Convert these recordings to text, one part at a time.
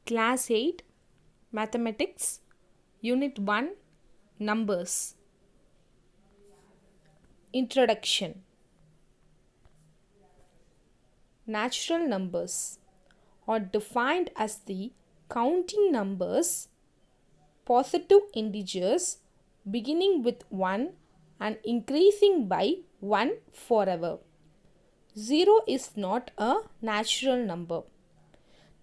Class 8 Mathematics Unit 1 Numbers. Introduction. Natural numbers are defined as the counting numbers, positive integers beginning with 1 and increasing by 1 forever. 0 is not a natural number.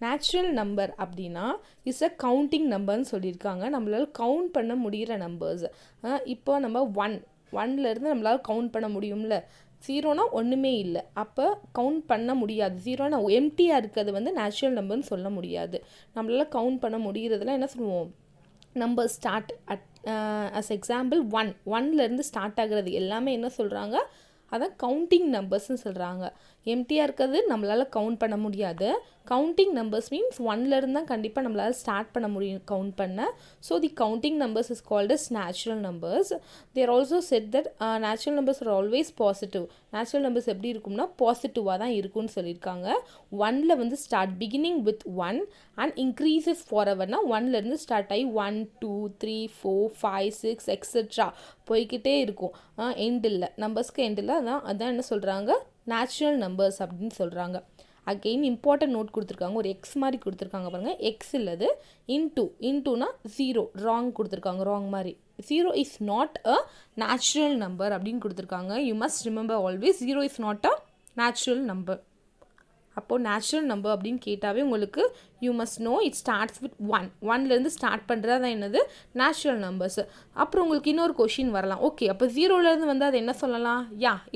Natural number அப்படின்னா is a counting நம்பர்னு சொல்லியிருக்காங்க. நம்மளால் count பண்ண முடிகிற numbers. இப்போ நம்ம ஒன்லேருந்து நம்மளால் கவுண்ட் பண்ண முடியும்ல. ஜீரோனா ஒன்றுமே இல்லை, அப்போ கவுண்ட் பண்ண முடியாது. ஜீரோனா எம்டியாக இருக்கிறது வந்து நேச்சுரல் நம்பர்னு சொல்ல முடியாது. நம்மளால் கவுண்ட் பண்ண முடிகிறதுலாம் என்ன சொல்லுவோம், நம்பர் ஸ்டார்ட் அஸ் எக்ஸாம்பிள் ஒன்லேருந்து ஸ்டார்ட் ஆகிறது எல்லாமே என்ன சொல்கிறாங்க, அதான் கவுண்டிங் நம்பர்ஸ்ன்னு சொல்கிறாங்க. எம்டியாக இருக்கிறது நம்மளால் கவுண்ட் பண்ண முடியாது. கவுண்டிங் நம்பர்ஸ் மீன்ஸ் ஒன்லேருந்து தான் கண்டிப்பாக நம்மளால் ஸ்டார்ட் பண்ண முடியும் கவுண்ட் பண்ண. So the counting numbers is called as natural numbers. There also said that natural numbers are always positive. Natural numbers எப்படி இருக்கும்னா பாசிட்டிவாக தான் இருக்கும்னு சொல்லியிருக்காங்க. ஒன்னில் வந்து start beginning with 1 and increases for எவர்னா ஒன்லேருந்து ஸ்டார்ட் ஆகி 1 2 3 4 5 6 எக்ஸெட்ரா போய்கிட்டே இருக்கும். எண்ட் இல்லை, நம்பர்ஸ்க்கு எண்ட் இல்லை. அதான் என்ன சொல்கிறாங்க, நேச்சுரல் நம்பர்ஸ் அப்படின்னு சொல்கிறாங்க. அகெயின் இம்பார்ட்டன்ட் நோட் கொடுத்துருக்காங்க, ஒரு எக்ஸ் மாதிரி கொடுத்துருக்காங்க பாருங்கள். எக்ஸ் இல்லது இன்டூனா ஜீரோ ராங் கொடுத்துருக்காங்க, ராங் மாதிரி. Zero is not a natural number அப்படின்னு கொடுத்துருக்காங்க. You must remember always zero is not a natural number. அப்போது நேச்சுரல் நம்பர் அப்படின்னு கேட்டாவே உங்களுக்கு you must know it starts with ஒன்லேருந்து ஸ்டார்ட் பண்ணுறது தான் என்னது நேச்சுரல் நம்பர்ஸ். அப்புறம் உங்களுக்கு இன்னொரு கொஷின் வரலாம், ஓகே அப்போ ஜீரோலேருந்து வந்து அது என்ன சொல்லலாம்,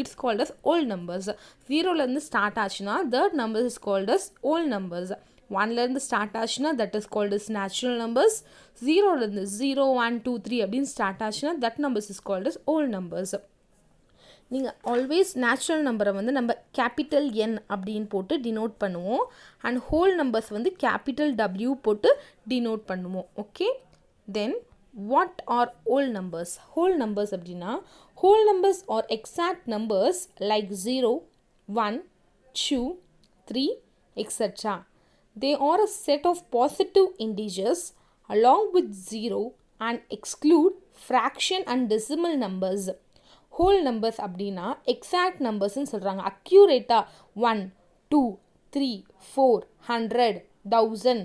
it's called as whole numbers. ஜீரோலேருந்து ஸ்டார்ட் ஆச்சுன்னா that numbers is called as whole numbers. ஒன்லேருந்து ஸ்டார்ட் ஆச்சுன்னா that is called as natural numbers. ஜீரோலேருந்து 0 1 2 3 அப்படின்னு ஸ்டார்ட் ஆச்சுன்னா that numbers is called as whole numbers. நீங்கள் ஆல்வேஸ் நேச்சுரல் நம்பரை வந்து நம்ம கேபிட்டல் என் அப்படின்னு போட்டு டினோட் பண்ணுவோம். அண்ட் ஹோல் நம்பர்ஸ் வந்து கேபிட்டல் டபிள்யூ போட்டு டினோட் பண்ணுவோம். Okay, then what are whole numbers? Whole numbers அப்படின்னா whole numbers are exact numbers like 0 1 2 3 etcetera. They are a set of positive integers along with 0 and exclude fraction and decimal numbers. Whole numbers அப்படின்னா exact நம்பர்ஸ்ன்னு சொல்கிறாங்க. அக்யூரேட்டாக 1 2 3 4 100 1000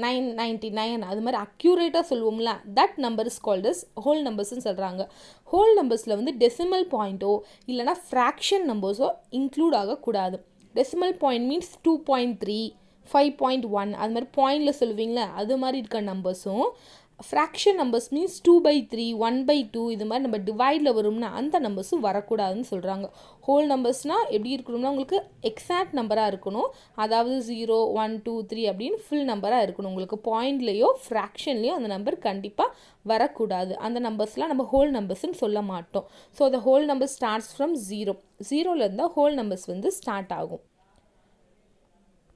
999 அது மாதிரி அக்யூரேட்டாக சொல்லுவோம்ல, that number is called as whole நம்பர்ஸ்ன்னு சொல்கிறாங்க. Whole நம்பர்ஸில் வந்து டெசிமல் பாயிண்ட்டோ இல்லைனா ஃப்ராக்ஷன் நம்பர்ஸோ இன்க்ளூட் ஆகக்கூடாது. டெசிமல் பாயிண்ட் மீன்ஸ் 2.3 5.1 அது மாதிரி பாயிண்டில் சொல்லுவீங்களா, அது மாதிரி இருக்க நம்பர்ஸும். ஃப்ராக்ஷன் நம்பர்ஸ் மீன்ஸ் 2/3 1/2 இது மாதிரி நம்ம டிவைடில் வரும்னா அந்த நம்பர்ஸும் வரக்கூடாதுன்னு சொல்கிறாங்க. ஹோல் நம்பர்ஸ்னால் எப்படி இருக்கணும்னா உங்களுக்கு எக்ஸாக்ட் நம்பராக இருக்கணும். அதாவது 0 1 2 3 அப்படின்னு ஃபுல் நம்பராக இருக்கணும். உங்களுக்கு பாயிண்ட்லேயோ ஃப்ராக்ஷன்லேயோ அந்த நம்பர் கண்டிப்பாக வரக்கூடாது. அந்த நம்பர்ஸ்லாம் நம்ம ஹோல் நம்பர்ஸ்ன்னு சொல்ல மாட்டோம். So the whole number starts from 0 whole numbers வந்து ஸ்டார்ட் ஆகும்.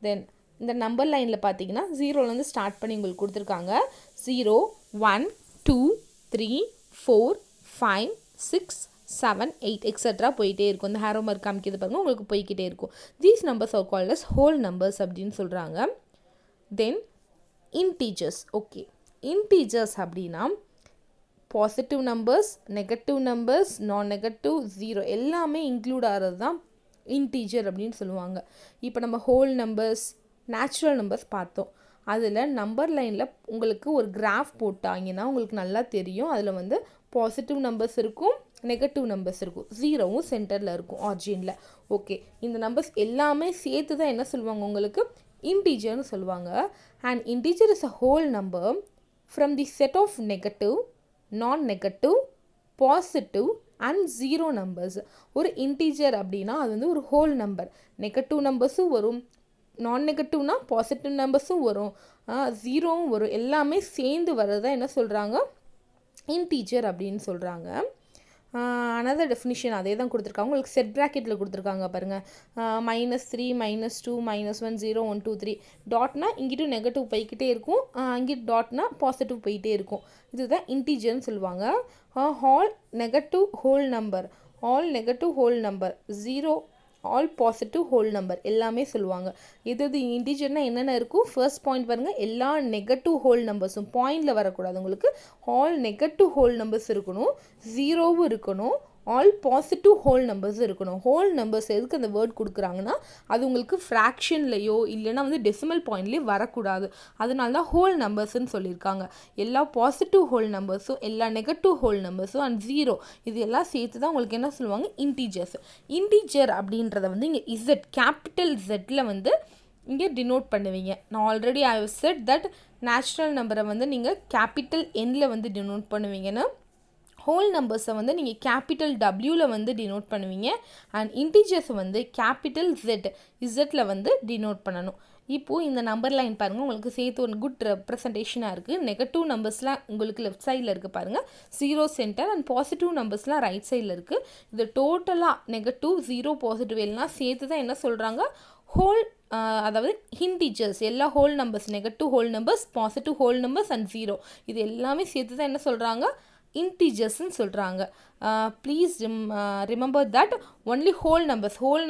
தென் இந்த நம்பர் லைனில் பார்த்தீங்கன்னா ஜீரோலேருந்து ஸ்டார்ட் பண்ணி உங்களுக்கு கொடுத்துருக்காங்க. 0 1 2 3 4 5 6 7 8 எக்ஸெட்ரா போயிட்டே இருக்கும். இந்த ஹேரோ மார்க் காமிக்கிறது பாருங்கள், உங்களுக்கு போய்கிட்டே இருக்கும். These numbers are called as whole numbers அப்படின்னு சொல்கிறாங்க. Then integers. ஓகே, இன்டீஜர்ஸ் அப்படின்னா positive numbers, negative numbers, non negative, zero எல்லாமே இன்க்ளூட் ஆகிறது தான் இன்டீஜர் அப்படின்னு சொல்லுவாங்க. இப்போ நம்ம ஹோல் நம்பர்ஸ் நேச்சுரல் நம்பர்ஸ் பார்த்தோம். அதில் நம்பர் லைனில் உங்களுக்கு ஒரு கிராஃப் போட்டாங்கன்னா உங்களுக்கு நல்லா தெரியும். அதில் வந்து பாசிட்டிவ் நம்பர்ஸ் இருக்கும், நெகட்டிவ் நம்பர்ஸ் இருக்கும், ஜீரோவும் சென்டரில் இருக்கும் ஆர்ஜினில். ஓகே, இந்த நம்பர்ஸ் எல்லாமே சேர்த்து தான் என்ன சொல்லுவாங்க, உங்களுக்கு இன்டீஜர்னு சொல்லுவாங்க. And integer is a whole number from the set of negative non negative positive and zero numbers. ஒரு இன்டீஜர் அப்படின்னா அது வந்து ஒரு ஹோல் நம்பர். நெகட்டிவ் நம்பர்ஸும் வரும், நான் நெகட்டிவ்னா பாசிட்டிவ் நம்பர்ஸும் வரும், ஜீரோவும் வரும். எல்லாமே சேர்ந்து வர்றதா என்ன சொல்கிறாங்க, இன்டீஜர் அப்படின்னு சொல்கிறாங்க. அனதர் டெஃபினிஷன் அதே தான் கொடுத்துருக்காங்க. உங்களுக்கு செட் ப்ராக்கெட்டில் கொடுத்துருக்காங்க பாருங்கள். -3 -2 -1 0 1 2 3 டாட்னா இங்கிட்டும் நெகட்டிவ் போய்கிட்டே இருக்கும், இங்கிட்டு டாட்னா பாசிட்டிவ் போயிட்டே இருக்கும். இதுதான் இன்டீஜர்னு சொல்லுவாங்க. All negative whole number 0 all positive whole number எல்லாமே சொல்லுவாங்க. இது இன்டிஜர்னால் என்னென்ன இருக்கும்? ஃபர்ஸ்ட் பாயிண்ட் பாருங்கள், எல்லா நெகட்டிவ் ஹோல் நம்பர்ஸும் பாயிண்டில் வரக்கூடாது உங்களுக்கு. ஆல் நெகட்டிவ் ஹோல் நம்பர்ஸ் இருக்கணும், ஜீரோவும் இருக்கணும், ஆல் பாசிட்டிவ் ஹோல் நம்பர்ஸ் இருக்கணும். ஹோல் நம்பர்ஸ் எதுக்கு அந்த வேர்ட் கொடுக்குறாங்கன்னா அது உங்களுக்கு ஃப்ராக்ஷன்லையோ இல்லைன்னா வந்து டெசிமல் பாயிண்ட்லேயே வரக்கூடாது. அதனால தான் ஹோல் நம்பர்ஸ்ன்னு சொல்லியிருக்காங்க. எல்லா பாசிட்டிவ் ஹோல் நம்பர்ஸும் எல்லா நெகட்டிவ் ஹோல் நம்பர்ஸும் அண்ட் ஜீரோ இது எல்லாம் சேர்த்து தான் உங்களுக்கு என்ன சொல்லுவாங்க? இன்டீஜர்ஸ். இன்டீஜர் அப்படின்றத வந்து இங்கே இசட் கேபிட்டல் இசட்டில் வந்து இங்கே டினோட் பண்ணுவீங்க. நான் already I have set that natural நம்பரை வந்து நீங்கள் கேபிட்டல் என்னில் வந்து டினோட் பண்ணுவீங்கன்னு. ஹோல் நம்பர்ஸை வந்து நீங்கள் கேபிட்டல் டபிள்யூவில் வந்து டினோட் பண்ணுவீங்க. அண்ட் இன்டீஜர்ஸை வந்து கேபிட்டல் இசட்டில் வந்து டினோட் பண்ணணும். இப்போது இந்த நம்பர் லைன் பாருங்கள், உங்களுக்கு சேர்த்து ஒரு குட் ரெப்ரசன்டேஷனாக இருக்குது. நெகட்டிவ் நம்பர்ஸ்லாம் உங்களுக்கு லெஃப்ட் சைடில் இருக்குது பாருங்கள், ஜீரோ சென்டர், அண்ட் பாசிட்டிவ் நம்பர்ஸ்லாம் ரைட் சைடில் இருக்குது. இது டோட்டலாக நெகட்டிவ், ஜீரோ, பாசிட்டிவ் எல்லாம் சேர்த்து தான் என்ன சொல்கிறாங்க? ஹோல், அதாவது இன்டீஜர்ஸ். எல்லா whole numbers, negative whole numbers, positive whole numbers and zero இது எல்லாமே சேர்த்து தான் என்ன சொல்கிறாங்க? இன்டீஜர்ஸ்ன்னு சொல்கிறாங்க. Please remember that only whole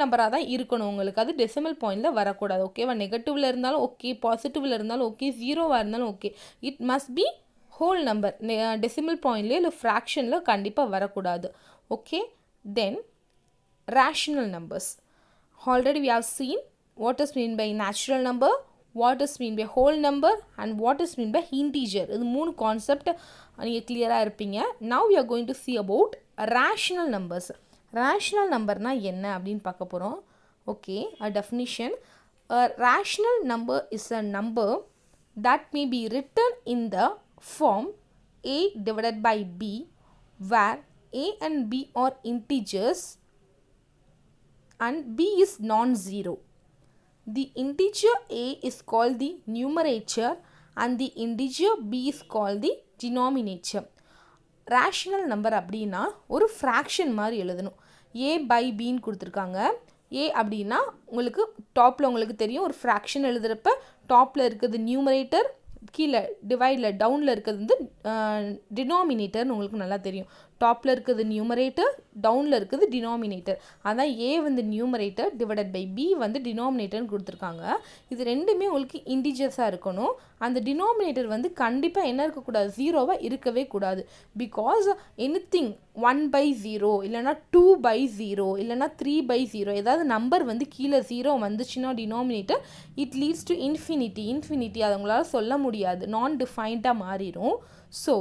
நம்பராக தான் இருக்கணும் உங்களுக்கு. அது டெசிமல் பாயிண்டில் வரக்கூடாது. ஓகேவா? நெகட்டிவில் இருந்தாலும் ஓகே, பாசிட்டிவில் இருந்தாலும் ஓகே, ஜீரோவாக இருந்தாலும் okay, it must be whole number. Decimal பாயிண்ட்லேயே இல்லை ஃப்ராக்ஷனில் கண்டிப்பாக வரக்கூடாது. Okay, then rational numbers. Already we have seen what is mean by natural number, what is mean by whole number and what is mean by integer. இது மூணு concept நீங்கள் கிளியராக இருப்பீங்க. now we are going to see about rational numbers. rational numberனா என்ன அப்படின்னு பார்க்க போகிறோம். Okay, a definition. A rational number is a number that may be written in the form a divided by b where a and b are integers and b is non-zero. The integer a is called the numerator and the integer b is called the denominator. rational number அப்படின்னா ஒரு fraction மாதிரி எழுதணும். a by bன்னு கொடுத்துருக்காங்க. a அப்படின்னா உங்களுக்கு டாப்பில் உங்களுக்கு தெரியும், ஒரு ஃப்ராக்ஷன் எழுதுகிறப்ப டாப்பில் இருக்கிறது நியூமரேட்டர், கீழே டிவைடில் டவுனில் இருக்கிறது வந்து டினாமினேட்டர்னு உங்களுக்கு நல்லா தெரியும். டாப்பில் இருக்கிறது நியூமரேட்டர், டவுனில் இருக்கிறது டினாமினேட்டர். அதான் ஏ வந்து நியூமரேட்டர் டிவைடட் பை பி வந்து டினாமினேட்டர்னு கொடுத்துருக்காங்க. இது ரெண்டுமே உங்களுக்கு இன்டிஜர்ஸாக இருக்கணும். அந்த டினாமினேட்டர் வந்து கண்டிப்பாக என்ன இருக்கக்கூடாது? ஜீரோவாக இருக்கவே கூடாது. பிகாஸ் எனிதிங் 1/0 இல்லைனா 2/0 இல்லைனா 3/0 ஏதாவது நம்பர் வந்து கீழே ஜீரோ வந்துச்சுன்னா denominator it leads to infinity அதை உங்களால் சொல்ல முடியாது, நான் டிஃபைன்டாக மாறிடும். ஸோ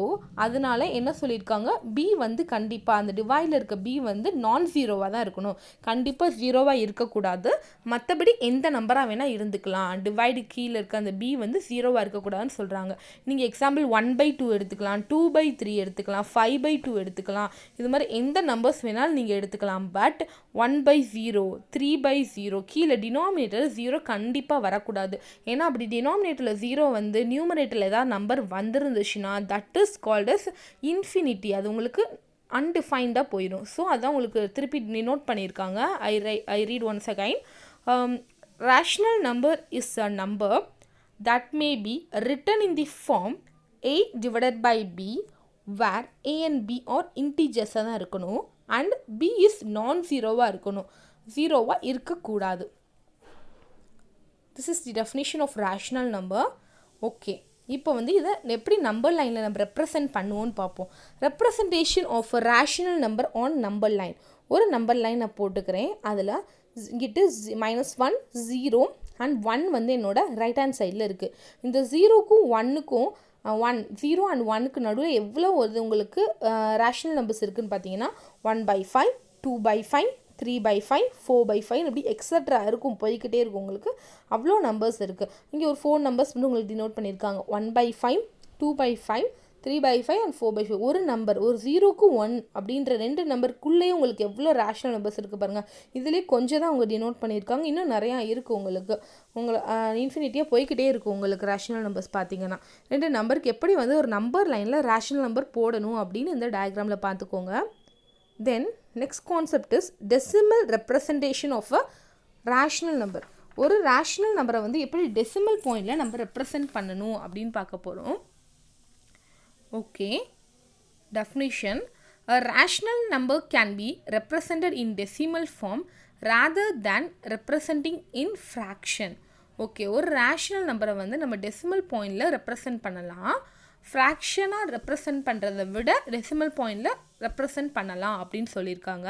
அதனால் என்ன சொல்லியிருக்காங்க? பி வந்து கண்டிப்பாக அந்த டிவைடில் இருக்க பி வந்து நான் ஜீரோவாக தான் இருக்கணும், கண்டிப்பாக ஜீரோவாக இருக்கக்கூடாது. மற்றபடி எந்த நம்பராக வேணால் இருந்துக்கலாம், டிவைடு கீழே இருக்க அந்த பி வந்து ஜீரோவாக இருக்கக்கூடாதுன்னு சொல்கிறாங்க. நீங்கள் எக்ஸாம்பிள் 1/2 எடுத்துக்கலாம், 2/3 எடுத்துக்கலாம், 5/2 எடுத்துக்கலாம், இது மாதிரி எந்த நம்பர்ஸ் வேணாலும் நீங்கள் எடுத்துக்கலாம். பட் 1/0, 3/0 கீழே டினாமினேட்டர் ஜீரோ கண்டிப்பாக வரக்கூடாது. ஏன்னா அப்படி டினாமினேட்டரில் ஜீரோ வந்து நியூமரேட்டரில் ஏதாவது நம்பர் வந்துருந்துச்சுன்னா that is called as infinity. அது உங்களுக்கு அன்டிஃபைன்டாக போயிடும். ஸோ அதான் உங்களுக்கு திருப்பி நோட் பண்ணியிருக்காங்க. ஐ read once again. rational number is a number that may be written in the form a divided by b where a and b are integers தான் இருக்கணும் and b is non-zeroவாக இருக்கணும், ஜீரோவாக இருக்கக்கூடாது. This is the definition of rational number. Okay, இப்போ வந்து இதை எப்படி number லைனில் நம்ம ரெப்ரசன்ட் பண்ணுவோன்னு பார்ப்போம். Representation of a rational number on number line. ஒரு நம்பர் லைன் நான் போட்டுக்கிறேன், அதில் இங்கிட்டு -1, 0 அண்ட் 1 வந்து என்னோட ரைட் ஹேண்ட் சைடில் இருக்குது. இந்த 0க்கும் 1க்கும் 0 அண்ட் 1க்கு நடுவில் எவ்வளோ ஒரு உங்களுக்கு ரேஷனல் நம்பர்ஸ் இருக்குதுன்னு பார்த்தீங்கன்னா 1/5, 2/5, 3/5, 4/5 இப்படி எக்ஸட்ரா இருக்கும், போய்கிட்டே இருக்கும். உங்களுக்கு அவ்வளோ நம்பர்ஸ் இருக்குது. இங்கே ஒரு 4 நம்பர்ஸ் வந்து உங்களுக்கு டினோட் பண்ணியிருக்காங்க. 1/5, 2/5, 3/5 அண்ட் 4/5. ஒரு நம்பர், ஒரு 0க்கு 1 அப்படின்ற ரெண்டு நம்பருக்குள்ளேயே உங்களுக்கு எவ்வளோ ரேஷனல் நம்பர்ஸ் இருக்குது பாருங்கள். இதிலே கொஞ்சம் தான் அவங்க டினோட் பண்ணியிருக்காங்க, இன்னும் நிறையா இருக்குது உங்களுக்கு. இன்ஃபினிட்டியாக போய்கிட்டே இருக்கும் உங்களுக்கு ரேஷனல் நம்பர்ஸ் பார்த்தீங்கன்னா. ரெண்டு நம்பருக்கு எப்படி வந்து ஒரு நம்பர் லைனில் ரேஷனல் நம்பர் போடணும் அப்படின்னு இந்த டயக்ராமில் பார்த்துக்கோங்க. Then next concept is decimal representation of a rational number. ஒரு rational நம்பரை வந்து எப்படி decimal பாயிண்டில் நம்ம ரெப்ரசன்ட் பண்ணணும் அப்படின்னு பார்க்க போகிறோம். Okay, definition. A rational number can be represented in decimal form rather than representing in fraction. Okay, ஒரு ரேஷ்னல் நம்பரை வந்து நம்ம டெசிமல் பாயிண்டில் ரெப்ரசன்ட் பண்ணலாம், ஃப்ராக்ஷனாக ரெப்ரசன்ட் பண்ணுறதை விட டெசிமல் பாயிண்டில் ரெப்ரசன்ட் பண்ணலாம் அப்படின்னு சொல்லியிருக்காங்க.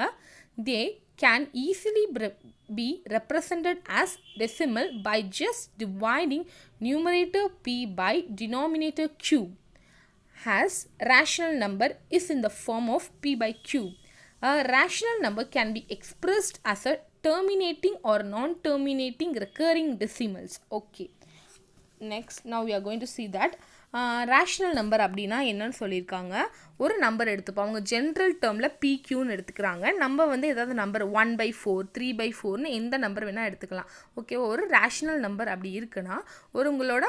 தே can easily be represented as decimal by just dividing numerator p by denominator q. As rational number is in the form of p by q. A rational number can be expressed as a terminating or non-terminating recurring decimals. Okay. Next, now we are going to see that rational number அப்படின்னா என்னன்னு சொல்லியிருக்காங்க. ஒரு number எடுத்துப்போம், அவங்க general டேர்மில் பிக்யூன்னு எடுத்துக்கிறாங்க. நம்ம வந்து ஏதாவது நம்பர் 1/4 3/4ன்னு எந்த நம்பர் வேணால் எடுத்துக்கலாம். ஓகே, ஒரு ரேஷ்னல் நம்பர் அப்படி இருக்குன்னா ஒரு உங்களோட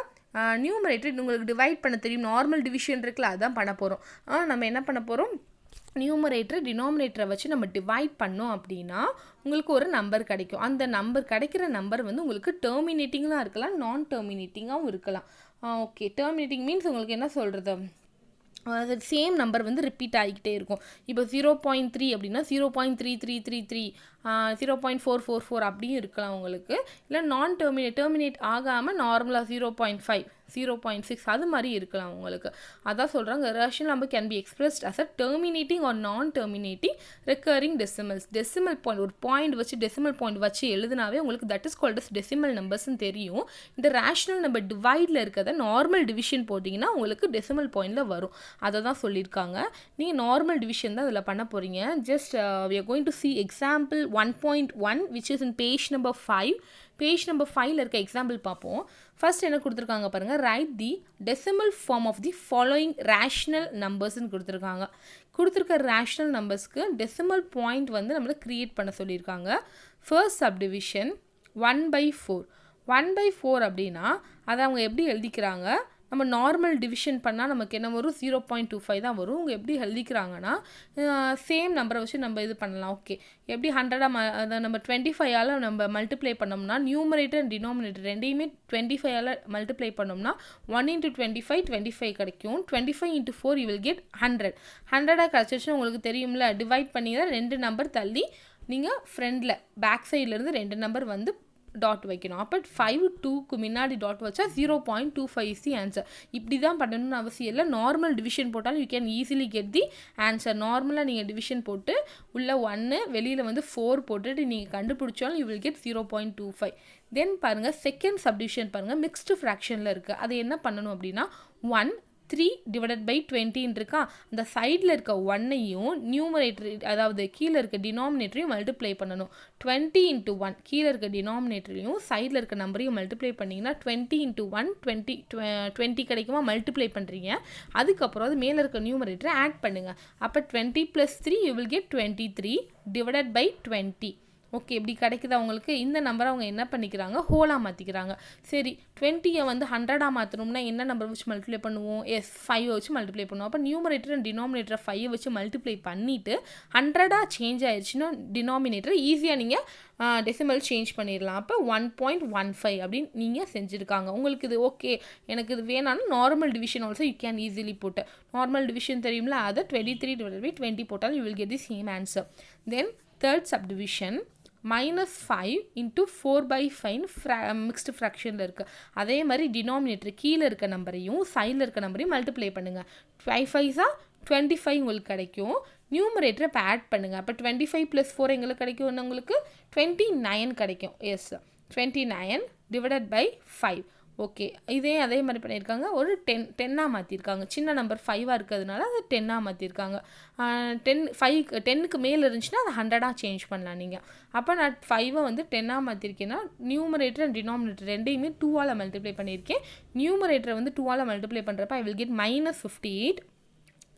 நியூமரேட்டர் உங்களுக்கு டிவைட் பண்ண தெரியும், நார்மல் டிவிஷன் இருக்குல்ல, அதுதான் பண்ண போகிறோம். நம்ம என்ன பண்ண போகிறோம், நியூமரேட்டர் டினாமினேட்டரை வச்சு நம்ம டிவைட் பண்ணோம் அப்படின்னா உங்களுக்கு ஒரு நம்பர் கிடைக்கும். அந்த நம்பர் கிடைக்கிற நம்பர் வந்து உங்களுக்கு டெர்மினேட்டிங்லாம் இருக்கலாம், நான் டெர்மினேட்டிங்காகவும் இருக்கலாம். ஓகே, டெர்மினேட்டிங் மீன்ஸ் உங்களுக்கு என்ன சொல்கிறது, அது சேம் நம்பர் வந்து ரிப்பீட் ஆகிக்கிட்டே இருக்கும். இப்போ 0.3 அப்படின்னா 0.3333, 0.444 அப்படியும் இருக்கலாம் உங்களுக்கு. இல்லை நான் டெர்மினேட் ஆகாமல் நார்மலாக 0.5 0.6 அது மாதிரி இருக்கலாம் உங்களுக்கு. அதான் சொல்கிறாங்க, rational number can be expressed as a terminating or non terminating recurring decimals. Decimal point, ஒரு பாயிண்ட் வச்சு டெசிமல் பாயிண்ட் வச்சு எழுதுனாவே உங்களுக்கு that is called as decimal நம்பர்ஸ்ன்னு தெரியும். இந்த ரேஷனல் நம்பர் டிவைடில் இருக்கிறத நார்மல் டிவிஷன் போட்டிங்கன்னா உங்களுக்கு டெசிமல் பாயிண்டில் வரும். அதை தான் சொல்லியிருக்காங்க. நீங்கள் நார்மல் டிவிஷன் தான் இதில் பண்ண போகிறீங்க. Just we are going to see example 1.1 which is in page number 5. Page number 5ல் இருக்க எக்ஸாம்பிள் பார்ப்போம். ஃபர்ஸ்ட் என்ன கொடுத்துருக்காங்க பாருங்கள், write the decimal form of the following rational நம்பர்ஸ்ன்னு கொடுத்துருக்காங்க. கொடுத்துருக்க ரேஷ்னல் நம்பர்ஸ்க்கு டெசிமல் பாயிண்ட் வந்து நம்மளுக்கு க்ரியேட் பண்ண சொல்லியிருக்காங்க. First subdivision 1/4. 1/4 அப்படின்னா அதை அவங்க எப்படி எழுதிக்கிறாங்க, நம்ம நார்மல் டிவிஷன் பண்ணால் நமக்கு என்ன வரும், 0.25 தான் வரும். அவங்க எப்படி எழுதிக்கிறாங்கன்னா சேம் நம்பரை வச்சு நம்ம இது பண்ணலாம். ஓகே, எப்படி 100 அதை நம்ம 25ஆல் நம்ம மல்டிப்ளை பண்ணோம்னா நியூமரேட்டர் அண்ட் டினாமினேட்டர் ரெண்டையுமே 25ஆல் மல்டிப்ளை பண்ணோம்னா 1 × 25 25 கிடைக்கும். 25 × 4 you will get 100. 100 கிடச்சிச்சு உங்களுக்கு தெரியும்ல, டிவைட் பண்ணிங்கன்னா 2 நம்பர் தள்ளி நீங்கள் ஃப்ரண்டில் பேக் சைட்லேருந்து 2 நம்பர் வந்து டாட் வைக்கணும். அப்போ 5 2க்கு முன்னாடி டாட் வச்சா 0.25 இஸ் தி ஆன்சர். இப்படி தான் பண்ணணும்னு அவசியம் இல்லை. நார்மல் டிவிஷன் போட்டாலும் you can easily get the answer. நார்மலாக நீங்கள் டிவிஷன் போட்டு உள்ள 1 வெளியில் வந்து 4 போட்டுட்டு நீங்கள் கண்டுபிடிச்சாலும் யூ வில் கெட் 0.25. தென் பாருங்கள், செகண்ட் சப்டிவிஷன் பாருங்கள், மிக்ஸ்டு ஃப்ராக்ஷனில் இருக்குது. அது என்ன பண்ணணும் அப்படின்னா 1 3 டிவைடட் பை 20 இருக்கா, அந்த சைடில் இருக்க 1ஐயும் நியூமரேட்டர் அதாவது கீழே இருக்க டினாமினேட்டரையும் மல்டிப்ளை பண்ணணும். 20 × 1 கீழே இருக்க டினாமினேட்டரையும் சைடில் இருக்க நம்பரையும் மல்டிப்ளை பண்ணிங்கன்னா 20 × 1 20 கிடைக்குமா, மல்டிப்ளை பண்ணுறீங்க. அதுக்கப்புறம் அது மேலே இருக்க நியூமரேட்டரை ஆட் பண்ணுங்கள். அப்போ 20 + 3 you will get 23 divided by 20. Okay, இப்படி கிடைக்குது அவங்களுக்கு. இந்த நம்பரை அவங்க என்ன பண்ணிக்கிறாங்க, ஹோலாக மாற்றிக்கிறாங்க. சரி, 20ஐ வந்து 100ஆக மாற்றணும்னா என்ன நம்பர் வச்சு மல்டிப்ளை பண்ணுவோம், 5 வச்சு மல்டிப்ளை பண்ணுவோம். அப்போ நியூமரேட்டர் அண்ட் டினாமினேட்டரை 5 வச்சு மல்டிப்ளை பண்ணிவிட்டு 100ஆக சேஞ்ச் ஆயிடுச்சுன்னா டினாமினேட்டர் ஈஸியாக நீங்கள் டெசிமல் சேஞ்ச் பண்ணிடலாம். அப்போ 1.15 அப்படின்னு நீங்கள் செஞ்சுருக்காங்க. உங்களுக்கு இது ஓகே, எனக்கு இது வேணாலும் normal division also you can easily போட்டு, நார்மல் டிவிஷன் தெரியும்ல, அதை 23 டிவைடட் பை 20 போட்டாலும் you will get the same answer. Then third subdivision -5 × 4/5 mixed ஃப்ராக்ஷனில் இருக்குது. அதே மாதிரி டினாமினேட்டர் கீழே இருக்க நம்பரையும் சைடில் இருக்க நம்பரையும் மல்டிப்ளை பண்ணுங்கள். 5 5 25 உங்களுக்கு கிடைக்கும். நியூமரேட்டரை இப்போ ஆட் பண்ணுங்கள். அப்போ 25 + 4 எங்களுக்கு கிடைக்கும், உங்களுக்கு 29 கிடைக்கும். S, 29 divided by 5. ஓகே, அதே மாதிரி பண்ணியிருக்காங்க. ஒரு 10ஆக மாற்றிருக்காங்க. சின்ன நம்பர் 5ஆக இருக்கிறதுனால அது 10ஆக மாற்றிருக்காங்க. 10க்கு மேலே இருந்துச்சுன்னா அதை 100ஆக சேஞ்ச் பண்ணலாம் நீங்கள். அப்போ நான் 5ஐ வந்து 10ஆக மாற்றிருக்கேன்னா நியூமரேட்டர் அண்ட் டினாமினேட்டர் ரெண்டையுமே 2ஆல் மல்டிப்ளை பண்ணியிருக்கேன். நியூமரேட்டரை வந்து 2ஆல் மல்டிப்ளை பண்ணுறப்ப I will get -58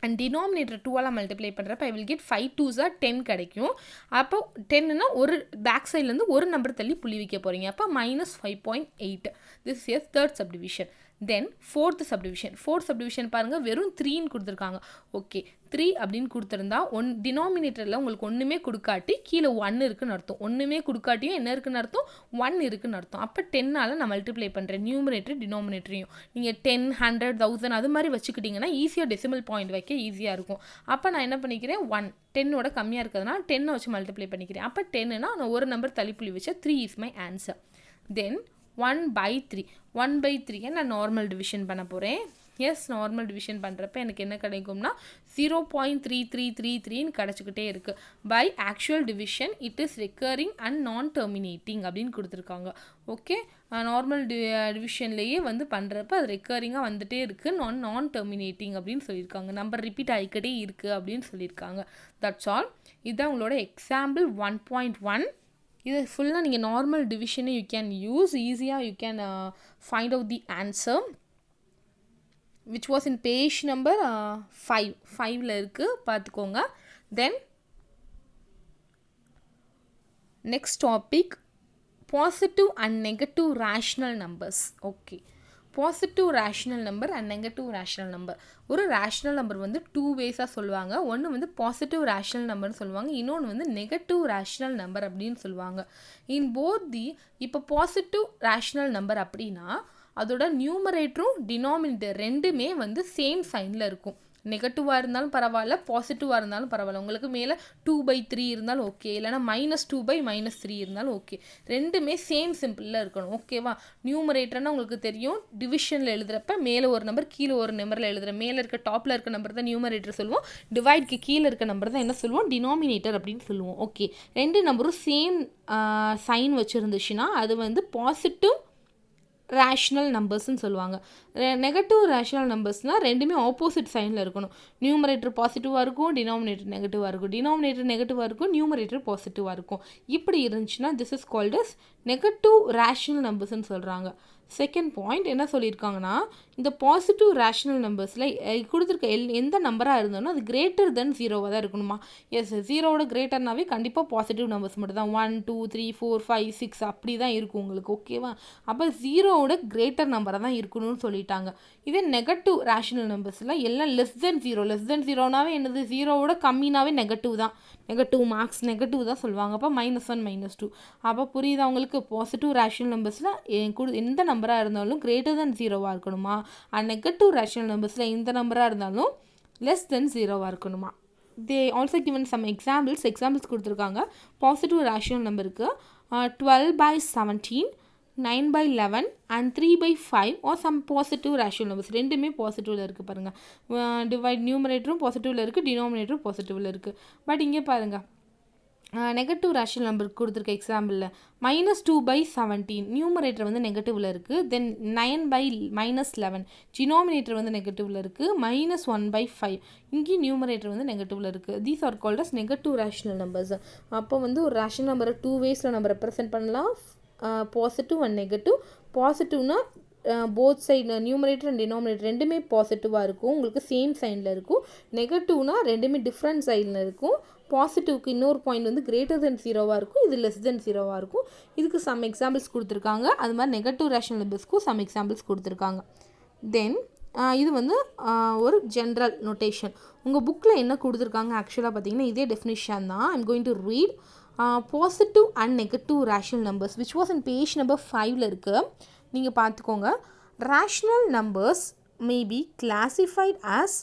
and denominator 2ஆல் மல்டிப்ளை பண்ணுறப்ப I will get 5 2s are 10 கிடைக்கும். அப்போ 10னா ஒரு பேக் சைட்லேருந்து ஒரு நம்பர் தள்ளி புள்ளி வைக்க போகிறீங்க. அப்போ -5.8. This is third subdivision. Then fourth subdivision பாருங்கள் வெறும் 3ன்னு கொடுத்துருக்காங்க. ஓகே 3 அப்படின்னு கொடுத்துருந்தா டினாமினேட்டரில் உங்களுக்கு ஒன்றுமே கொடுக்காட்டி கீழே 1 இருக்குன்னு அர்த்தம். ஒன்றுமே கொடுக்காட்டியும் என்ன இருக்குன்னு அர்த்தம், 1 இருக்குன்னு அர்த்தம். அப்போ 10ஆல் நான் மல்டிப்ளை பண்ணுறேன் நியூமரேட்டர் டினாமினேட்டரையும். நீங்கள் 10, 100, 1000 அது மாதிரி வச்சுக்கிட்டிங்கன்னா ஈஸியாக டெசிமல் பாயிண்ட் வைக்க ஈஸியாக இருக்கும். அப்போ நான் என்ன பண்ணிக்கிறேன், 1 10ஓட கம்மியாக இருக்கிறதுனால 10 வச்சு மல்டிப்ளை பண்ணிக்கிறேன். அப்போ 10னா நான் ஒரு நம்பர் தள்ளிப்புள்ளி வச்சா 3 இஸ் மை ஆன்சர். தென் 1/3 1/3 நான் நார்மல் டிவிஷன் பண்ண போகிறேன். எஸ், நார்மல் டிவிஷன் பண்ணுறப்ப எனக்கு என்ன கிடைக்கும்னா 0.3333ன்னு கிடச்சிக்கிட்டே இருக்குது. By actual division it is recurring and non terminating அப்படின்னு கொடுத்துருக்காங்க. ஓகே, நார்மல் டிவிஷன்லேயே வந்து பண்ணுறப்ப அது ரெக்கரிங்காக வந்துகிட்டே இருக்குது, நான் டெர்மினேட்டிங் அப்படின்னு சொல்லியிருக்காங்க. நம்பர் ரிப்பீட் ஆகிக்கிட்டே இருக்குது அப்படின்னு சொல்லியிருக்காங்க. That's all. இதுதான் உங்களோட எக்ஸாம்பிள் 1.1. இது ஃபுல்லாக நீங்கள் நார்மல் டிவிஷனை யூ கேன் யூஸ் ஈஸியாக, you can find out the answer which was in page number 5ல இருக்குது, பார்த்துக்கோங்க. Then next topic positive and negative rational numbers. Okay, positive rational number and negative rational number. ஒரு rational number வந்து 2 வேஸாக சொல்லுவாங்க. ஒன்று வந்து positive rational நம்பர்னு சொல்லுவாங்க, இன்னொன்று வந்து நெகட்டிவ் ரேஷ்னல் நம்பர் அப்படின்னு சொல்லுவாங்க. இன் போத் தி, இப்போ பாசிட்டிவ் ரேஷ்னல் நம்பர் அப்படின்னா அதோட நியூமரேட்டரும் டினாமினேட்டர் ரெண்டுமே வந்து சேம் சைனில் இருக்கும். நெகட்டிவாக இருந்தாலும் பரவாயில்ல, பாசிட்டிவாக இருந்தாலும் பரவாயில்ல. உங்களுக்கு மேலே 2/3 இருந்தாலும் ஓகே, இல்லைனா -2/-3 இருந்தாலும் ஓகே. ரெண்டுமே சேம் சிம்பிளில் இருக்கணும். ஓகேவா? நியூமரேட்டர்னால் உங்களுக்கு தெரியும், டிவிஷனில் எழுதுகிறப்ப மேலே ஒரு நம்பர் கீழே ஒரு நம்பரில் எழுதுகிற மேலே இருக்க டாப்பில் இருக்க நம்பர் தான் நியூமரேட்டர் சொல்லுவோம், டிவைட்க்கு கீழே இருக்க நம்பர் தான் என்ன சொல்லுவோம், டினாமினேட்டர் அப்படின்னு சொல்லுவோம். ஓகே, ரெண்டு நம்பரும் சேம் சைன் வச்சுருந்துச்சுன்னா அது வந்து பாசிட்டிவ் ரேஷ்னல் நம்பர்ஸ்ன்னு சொல்லுவாங்க. நெகட்டிவ் ரேஷ்னல் நம்பர்ஸ்னால் ரெண்டுமே ஆப்போசிட் சைனில் இருக்கணும். நியூமரேட்டர் பாசிட்டிவாக இருக்கும், டினாமினேட்டர் நெகட்டிவாக இருக்கும். டினாமினேட்டர் நெகட்டிவாக இருக்கும், நியூமரேட்டர் பாசிட்டிவாக இருக்கும். இப்படி இருந்துச்சுன்னா this is called as negative rational நம்பர்ஸ்ன்னு சொல்கிறாங்க. செகண்ட் பாயிண்ட் என்ன சொல்லியிருக்காங்கன்னா, இந்த பாசிட்டிவ் ரேஷ்னல் நம்பர்ஸில் கொடுத்துருக்க எந்த நம்பராக இருந்தோன்னா அது கிரேட்டர் தென் 0வாக தான் இருக்கணுமா? எஸ், 0வோட கிரேட்டர்னாவே கண்டிப்பாக பாசிட்டிவ் நம்பர்ஸ் மட்டும் தான். 1, 2, 3, 4, 5, 6 அப்படி தான் இருக்கும் உங்களுக்கு. ஓகேவா? அப்போ 0வோட கிரேட்டர் நம்பராக தான் இருக்கணும்னு சொல்லிட்டாங்க. இதே நெகட்டிவ் ரேஷ்னல் நம்பர்ஸில் எல்லாம் லெஸ் தென் 0நாவே என்னது, 0வோட கம்மினாவே நெகட்டிவ் தான். நெகட்டிவ் மார்க்ஸ் நெகட்டிவ் தான் சொல்லுவாங்க. அப்போ -1 -2. அப்போ புரியுதா உங்களுக்கு? பாசிட்டிவ் ரேஷ்னல் நம்பர்ஸில் எந்த நம்பராக இருந்தாலும் கிரேட்டர் தென் 0வாக இருக்கணுமா? அண்ட் நெகட்டிவ் ரேஷ்னல் நம்பர்ஸில் எந்த நம்பராக இருந்தாலும் லெஸ் தென் 0வாக இருக்கணுமா? They also given some examples கொடுத்துருக்காங்க. பாசிட்டிவ் ரேஷ்னல் நம்பருக்கு 12/17, 9/11 and 3/5 or some positive rational numbers. ரெண்டுமே பாசிட்டிவில் இருக்குது பாருங்கள். டிவைட் நியூமரேட்டரும் பாசிட்டிவில் இருக்குது, டினாமினேட்டரும் பாசிட்டிவில் இருக்குது. பட் இங்கே பாருங்கள், நெகட்டிவ் ரேஷ்னல் நம்பர் கொடுத்துருக்க எக்ஸாம்பிளில் -2/17 நியூமரேட்டர் வந்து நெகட்டிவில் இருக்குது. தென் 9/-11 டினாமினேட்டர் வந்து நெகட்டிவில் இருக்குது. -1/5 இங்கேயும் நியூமரேட்டர் வந்து நெகட்டிவில் இருக்குது. These are called as negative rational numbers. அப்போ வந்து ஒரு ரேஷ்னல் நம்பரை 2 வேஸில் நம்ம ரெப்ரசென்ட் பண்ணலாம், பாசிட்டிவ் அண்ட் நெகட்டிவ். பாசிட்டிவ்னா both side numerator and denominator ரெண்டுமே பாசிட்டிவாக இருக்கும், உங்களுக்கு சேம் சைனில் இருக்கும். நெகட்டிவ்னா ரெண்டுமே டிஃப்ரெண்ட் சைடில் இருக்கும். பாசிட்டிவ்க்கு இன்னொரு பாயிண்ட் வந்து கிரேட்டர் தென் 0வாக இருக்கும், இது லெஸ் தென் 0வாக இருக்கும். இதுக்கு சம் எக்ஸாம்பிள்ஸ் கொடுத்துருக்காங்க. அது மாதிரி நெகட்டிவ் ரேஷ்னல் நம்பர்ஸ்க்கும் சம் எக்ஸாம்பிள்ஸ் கொடுத்துருக்காங்க. தென் இது வந்து ஒரு ஜென்ரல் நோட்டேஷன். உங்கள் புக்கில் என்ன கொடுத்துருக்காங்க ஆக்சுவலாக பார்த்தீங்கன்னா இதே டெஃபினிஷன் தான். I'm going to read positive and negative rational numbers which was in page number 5ல் இருக்குது. நீங்கள் பார்த்துக்கோங்க. Rational numbers may be classified as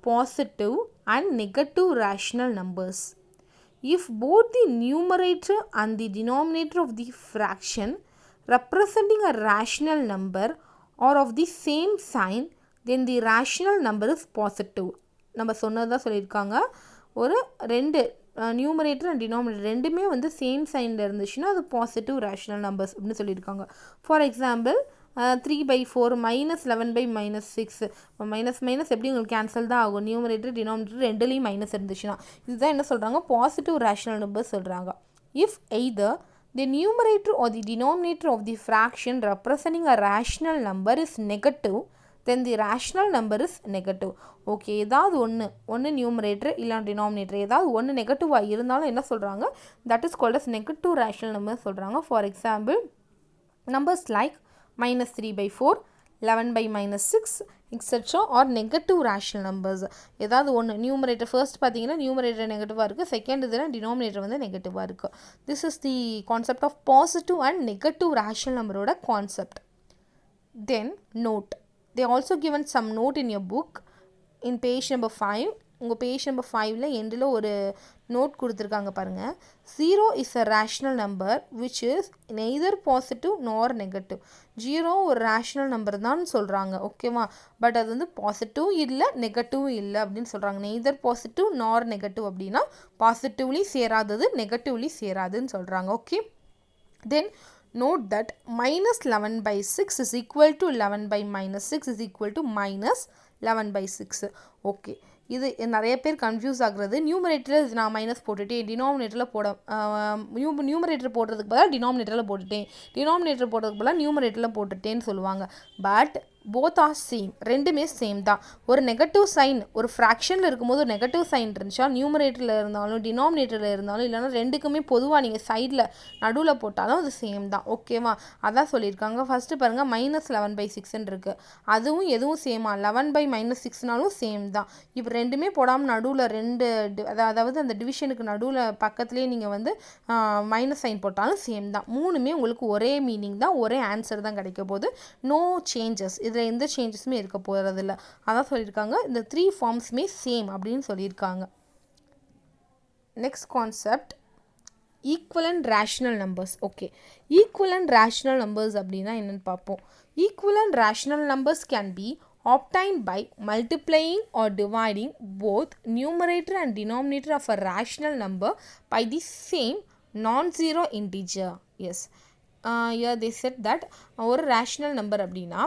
positive and negative rational numbers if both the numerator and the denominator of the fraction representing a rational number are of the same sign, then the rational number is positive. நம்ம சொன்னதாக சொல்லியிருக்காங்க. ஒரு ரெண்டு numerator and denominator ரெண்டுமே வந்து same சைனில் இருந்துச்சுன்னா அது positive rational numbers அப்படின்னு சொல்லியிருக்காங்க. ஃபார் எக்ஸாம்பிள் 3/4 -11/-6 மைனஸ் எப்படி உங்களுக்கு கேன்சல் தான் ஆகும். நியூமரேட்டர் டினாமினேட்டர் ரெண்டுலேயும் மைனஸ் இருந்துச்சுன்னா இதுதான் என்ன சொல்கிறாங்க, பாசிட்டிவ் ரேஷ்னல் நம்பர் சொல்கிறாங்க. If either the numerator or the denominator of the fraction representing a rational number is negative, then the rational number is negative. Okay, ஏதாவது ஒன்று நியூமரேட்டர் இல்லை டினாமினேட்டர் ஏதாவது ஒன்று நெகட்டிவாக இருந்தாலும் என்ன சொல்கிறாங்க, that is called as negative rational number சொல்கிறாங்க. For example numbers like -3/4, 11 by minus 6 etc. or negative rational numbers. ஏதாவது ஒன்று நியூமரேட்டர் ஃபர்ஸ்ட் பார்த்தீங்கன்னா நியூமரேட்டர் நெகட்டிவாக இருக்குது, செகண்ட் இதில் டினாமினேட்டர் வந்து நெகட்டிவாக இருக்குது. This is the concept of positive and negative rational நம்பரோட concept. Then note, they also given some note in your book in page number 5. உங்கள் பேஜ் நம்பர் 5ல் எண்டில் ஒரு நோட் கொடுத்துருக்காங்க பாருங்கள். 0 is a rational number which is neither positive nor negative. 0 ஒரு rational number தான் சொல்கிறாங்க, ஓகேவா. பட் அது வந்து பாசிட்டிவ் இல்லை நெகட்டிவ் இல்லை அப்படின்னு சொல்கிறாங்க. நெய்தர் பாசிட்டிவ் நார் நெகட்டிவ் அப்படின்னா பாசிட்டிவ்லி சேராதது நெகட்டிவ்லி சேராதுன்னு சொல்கிறாங்க, okay. Then note that minus 11 by 6 is equal to 11 by minus 6 is equal to minus 11 by 6. Okay, இது நிறைய பேர் கன்ஃபியூஸ் ஆகுறது. நியூமரேட்டரில் நான் மைனஸ் போட்டுட்டேன், டினாமினேட்டரில் நியூமரேட்டர் போடுறதுக்கு பதிலாக டினாமினேட்டரில் போட்டுட்டேன், டினாமினேட்டர் போடுறதுக்கு பதிலாக நியூமரேட்டரில் போட்டுட்டேன்னு சொல்லுவாங்க. பட் போத் ஆர் சேம், ரெண்டுமே சேம் தான். ஒரு நெகட்டிவ் சைன் ஒரு ஃப்ராக்ஷனில் இருக்கும்போது ஒரு நெகட்டிவ் சைன் இருந்துச்சா நியூமரேட்டரில் இருந்தாலும் டினாமினேட்டரில் இருந்தாலும் இல்லைனா ரெண்டுக்குமே பொதுவாக நீங்கள் சைடில் நடுவில் போட்டாலும் அது சேம் தான், ஓகேவா. அதான் சொல்லியிருக்காங்க. ஃபஸ்ட்டு பாருங்கள் மைனஸ் 11 by 6ன்னு இருக்குது, அதுவும் எதுவும் சேமா 11 by minus 6னாலும் சேம் தான். இப்போ ரெண்டுமே போடாமல் நடுவில் ரெண்டு அதாவது அந்த டிவிஷனுக்கு நடுவில் பக்கத்துலேயே நீங்கள் வந்து மைனஸ் சைன் போட்டாலும் சேம் தான். மூணுமே உங்களுக்கு ஒரே மீனிங் தான், ஒரே ஆன்சர் தான் கிடைக்க போகுது. நோ சேஞ்சஸ், இதில் எந்த சேஞ்சஸுமே இருக்க போகிறதில்ல. அதான் சொல்லியிருக்காங்க இந்த 3 ஃபார்ம்ஸுமே சேம் அப்படின்னு சொல்லியிருக்காங்க. Next concept equivalent rational numbers. Okay, equivalent rational numbers அப்படின்னா என்னென்னு பார்ப்போம். Equivalent rational numbers can be obtained by multiplying or dividing both numerator and denominator of a rational number by the same non-zero integer. Yes, here they said that ஒரு rational number அப்படின்னா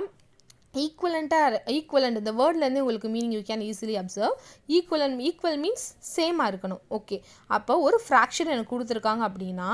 equivalent, இந்த வேர்ட்லேருந்து உங்களுக்கு meaning you can easily observe. Equal means சேமாக இருக்கணும், okay. அப்போ ஒரு fraction எனக்கு கொடுத்துருக்காங்க அப்படின்னா